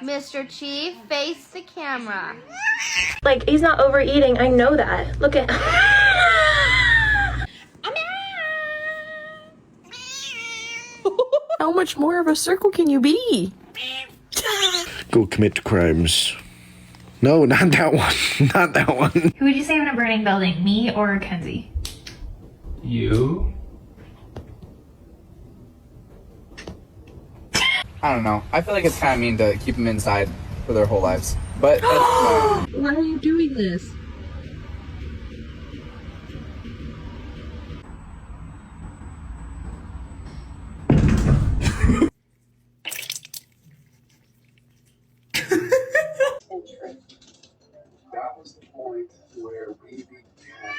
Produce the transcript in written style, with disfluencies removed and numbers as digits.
Mr. Chief, face the camera. Like, he's not overeating. I know that. Look at. How much more of a circle can you be? Go commit crimes. No, not that one. Not that one. Who would you save in a burning building, me or Kenzie? You? I don't know. I feel like it's kind of mean to keep them inside for their whole lives. But that's Why are you doing this? That was the point where we began